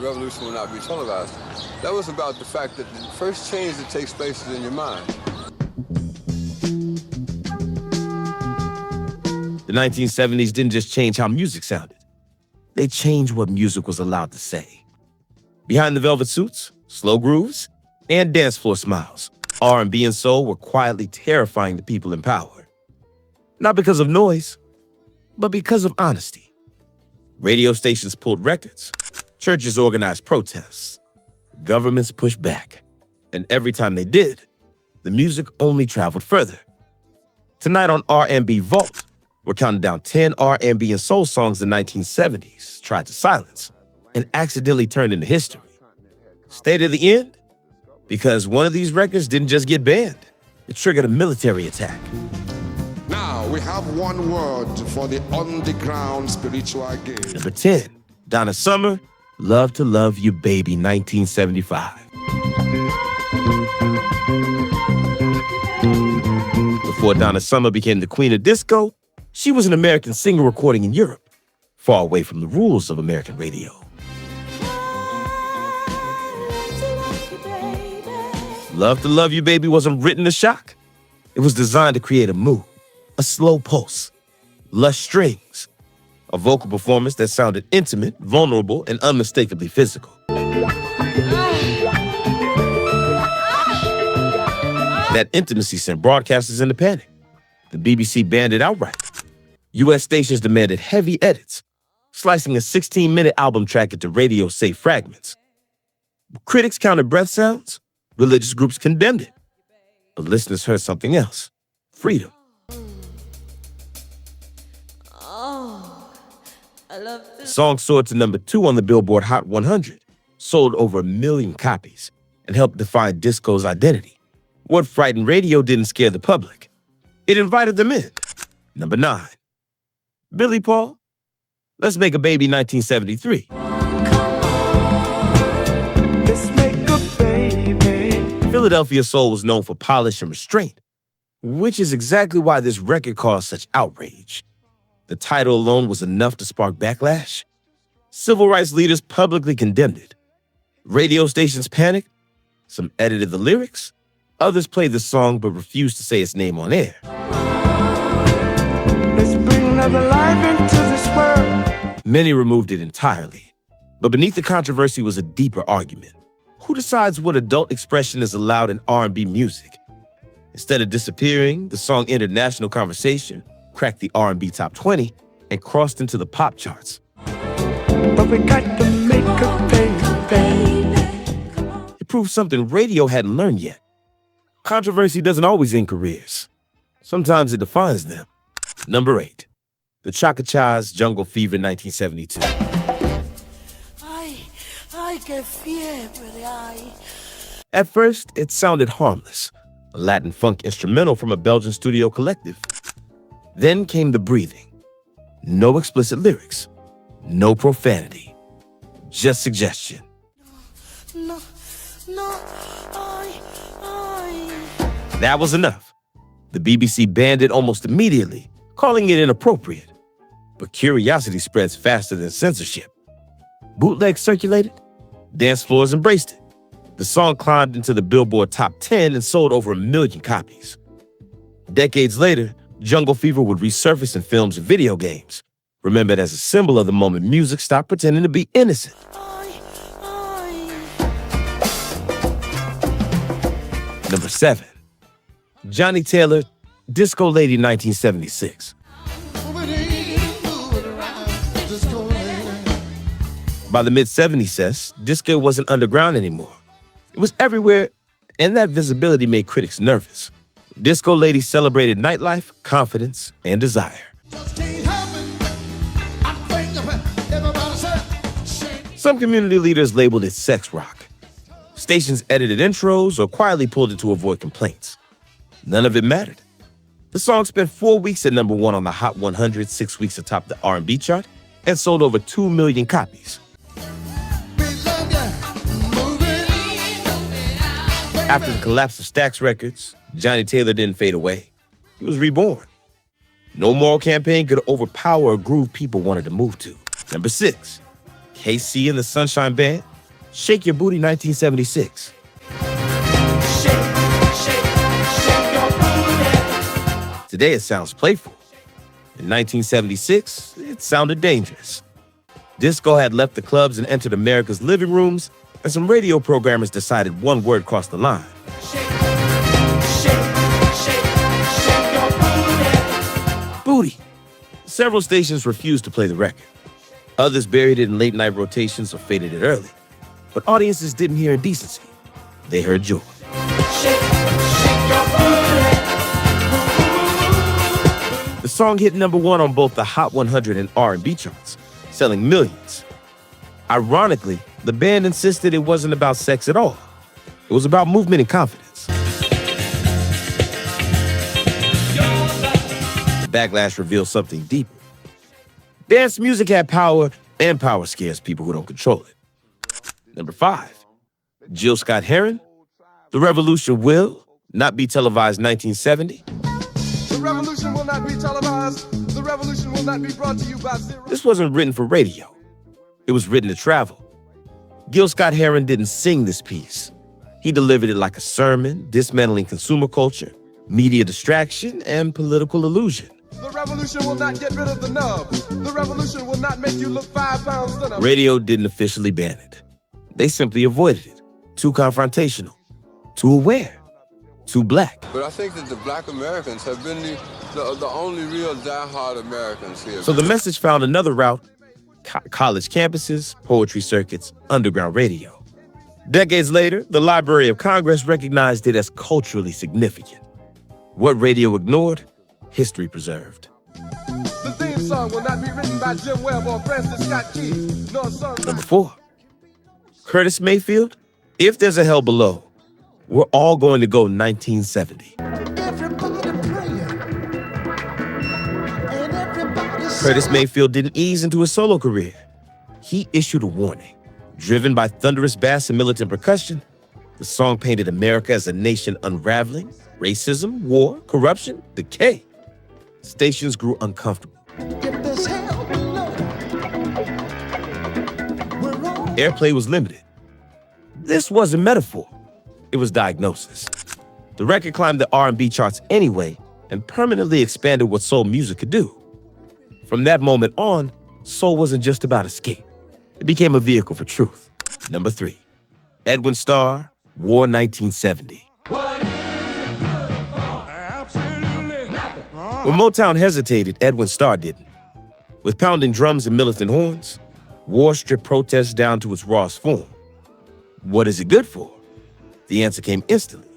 The revolution will not be televised. That was about the fact that the first change that takes place is in your mind. The 1970s didn't just change how music sounded. They changed what music was allowed to say. Behind the velvet suits, slow grooves, and dance floor smiles, R&B and soul were quietly terrifying the people in power. Not because of noise, but because of honesty. Radio stations pulled records, churches organized protests, governments pushed back, and every time they did, the music only traveled further. Tonight on RnB Vault, we're counting down 10 R&B and soul songs the 1970s tried to silence and accidentally turned into history. Stay to the end, because one of these records didn't just get banned. It triggered a military attack. Now we have one word for the underground spiritual game. Number 10, Donna Summer, Love to Love You Baby, 1975. Before Donna Summer became the queen of disco, she was an American singer recording in Europe, far away from the rules of American radio. Love to Love You Baby wasn't written to shock. It was designed to create a mood, a slow pulse, lush strings, a vocal performance that sounded intimate, vulnerable, and unmistakably physical. That intimacy sent broadcasters into panic. The BBC banned it outright. U.S. stations demanded heavy edits, slicing a 16-minute album track into radio-safe fragments. Critics counted breath sounds. Religious groups condemned it. But listeners heard something else: freedom. The song soared to number 2 on the Billboard Hot 100, sold over 1 million copies, and helped define disco's identity. What frightened radio didn't scare the public. It invited them in. Number 9, Billy Paul, Let's Make a Baby, 1973. Let's make a baby. Philadelphia soul was known for polish and restraint, which is exactly why this record caused such outrage. The title alone was enough to spark backlash. Civil rights leaders publicly condemned it. Radio stations panicked. Some edited the lyrics. Others played the song but refused to say its name on air. Let's bring another life into this world. Many removed it entirely. But beneath the controversy was a deeper argument. Who decides what adult expression is allowed in R&B music? Instead of disappearing, the song entered national conversation, cracked the R&B top 20, and crossed into the pop charts. But we got to make a baby. It proved something radio hadn't learned yet. Controversy doesn't always end careers. Sometimes it defines them. Number 8, the Chaka-Chas, Jungle Fever, 1972. At first, it sounded harmless, a Latin funk instrumental from a Belgian studio collective. Then came the breathing. No explicit lyrics, no profanity, just suggestion. That was enough. The BBC banned it almost immediately, calling it inappropriate. But curiosity spreads faster than censorship. Bootlegs circulated, dance floors embraced it. The song climbed into the Billboard Top 10 and sold over 1 million copies. Decades later, Jungle Fever would resurface in films and video games, remembered as a symbol of the moment music stopped pretending to be innocent. Number 7, Johnny Taylor, Disco Lady, 1976. By the mid-70s, says, disco wasn't underground anymore. It was everywhere, and that visibility made critics nervous. Disco Lady celebrated nightlife, confidence, and desire. Some community leaders labeled it sex rock. Stations edited intros or quietly pulled it to avoid complaints. None of it mattered. The song spent 4 weeks at number 1 on the Hot 100, 6 weeks atop the R&B chart, and sold over 2 million copies. After the collapse of Stax Records, Johnny Taylor didn't fade away. He was reborn. No moral campaign could overpower a groove people wanted to move to. Number 6, KC and the Sunshine Band, Shake Your Booty 1976. Shake your booty. Today it sounds playful. In 1976, it sounded dangerous. Disco had left the clubs and entered America's living rooms, and some radio programmers decided one word crossed the line. Shake your booty. Booty. Several stations refused to play the record. Others buried it in late-night rotations or faded it early. But audiences didn't hear indecency. They heard joy. Shake your booty. The song hit #1 on both the Hot 100 and R&B charts, selling millions. Ironically, the band insisted it wasn't about sex at all. It was about movement and confidence. The backlash revealed something deeper. Dance music had power, and power scares people who don't control it. Number 5, Gil Scott Heron, The Revolution Will Not Be Televised 1970. The revolution will not be televised. The revolution will not be brought to you by zero. This wasn't written for radio. It was written to travel. Gil Scott Heron didn't sing this piece. He delivered it like a sermon, dismantling consumer culture, media distraction, and political illusion. The revolution will not get rid of the nub. The revolution will not make you look 5 pounds thinner. Radio didn't officially ban it. They simply avoided it. Too confrontational, too aware, too black. But I think that the black Americans have been the only real diehard Americans here. So the message found another route: college campuses, poetry circuits, underground radio. Decades later, the Library of Congress recognized it as culturally significant. What radio ignored, history preserved. The theme song will not be written by Jim Webb or Francis Scott Key, nor sung by... Number 4, Curtis Mayfield, If There's a Hell Below. We're all going to go 1970. Curtis Mayfield didn't ease into his solo career. He issued a warning. Driven by thunderous bass and militant percussion, the song painted America as a nation unraveling, racism, war, corruption, decay. Stations grew uncomfortable. Airplay was limited. This wasn't metaphor. It was diagnosis. The record climbed the R&B charts anyway and permanently expanded what soul music could do. From that moment on, soul wasn't just about escape. It became a vehicle for truth. Number 3, Edwin Starr, War 1970. When Motown hesitated, Edwin Starr didn't. With pounding drums and militant horns, War stripped protest down to its rawest form. What is it good for? The answer came instantly.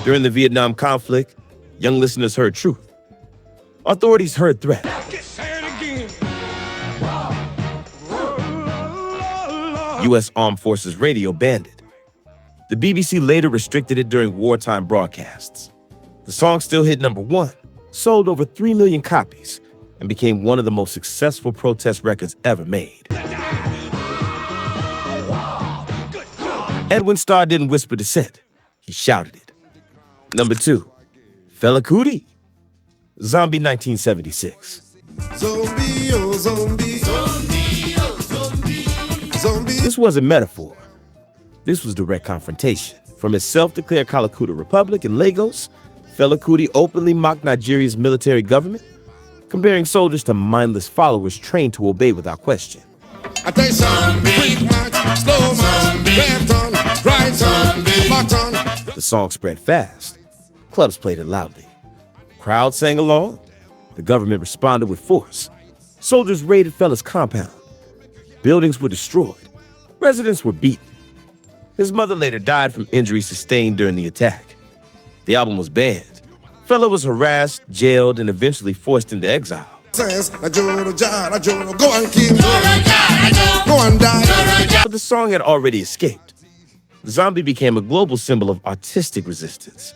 During the Vietnam conflict, young listeners heard truth. Authorities heard threat. U.S. Armed Forces Radio banned it. The BBC later restricted it during wartime broadcasts. The song still hit #1, sold over 3 million copies, and became one of the most successful protest records ever made. Edwin Starr didn't whisper dissent. He shouted it. Number 2, Fela Kuti, Zombie 1976. Zombie, oh zombie. Zombie, oh zombie. Zombie. This wasn't metaphor. This was direct confrontation. From his self-declared Kalakuta Republic in Lagos, Fela Kuti openly mocked Nigeria's military government, comparing soldiers to mindless followers trained to obey without question. I tell you something, quick march, slow march, left on, right on, back on. The song spread fast. Clubs played it loudly. Crowds sang along. The government responded with force. Soldiers raided Fela's compound. Buildings were destroyed. Residents were beaten. His mother later died from injuries sustained during the attack. The album was banned. Fela was harassed, jailed, and eventually forced into exile. Go and kill, go and die. But the song had already escaped. Zombie became a global symbol of artistic resistance.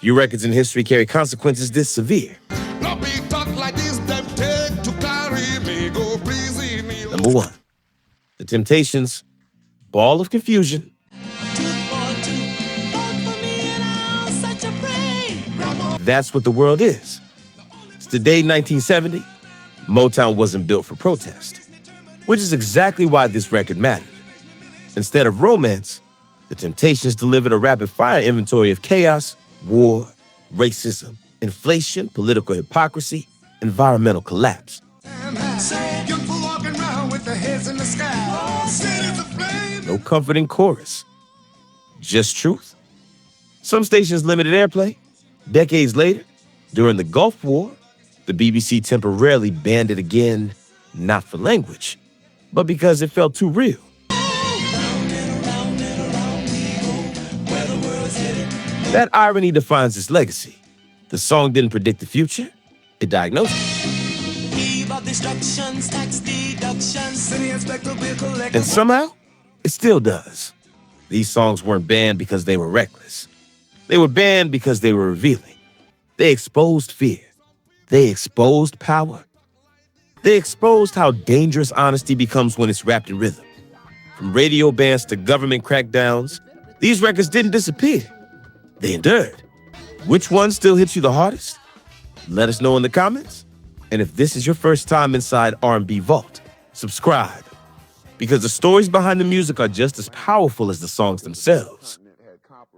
Few records in history carry consequences this severe. Number 1, The Temptations, Ball of Confusion. That's what the world is. It's today, 1970. Motown wasn't built for protest, which is exactly why this record mattered. Instead of romance, the Temptations delivered a rapid-fire inventory of chaos, war, racism, inflation, political hypocrisy, environmental collapse. No comforting chorus, just truth. Some stations limited airplay. Decades later, during the Gulf War, the BBC temporarily banned it again, not for language, but because it felt too real. That irony defines its legacy. The song didn't predict the future, it diagnosed it. And somehow, it still does. These songs weren't banned because they were reckless. They were banned because they were revealing. They exposed fear. They exposed power. They exposed how dangerous honesty becomes when it's wrapped in rhythm. From radio bans to government crackdowns, these records didn't disappear. They endured. Which one still hits you the hardest? Let us know in the comments. And if this is your first time inside RnB Vault, subscribe. Because the stories behind the music are just as powerful as the songs themselves.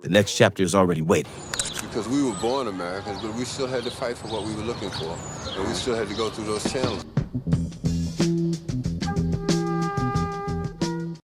The next chapter is already waiting. Because we were born Americans, but we still had to fight for what we were looking for. And we still had to go through those challenges.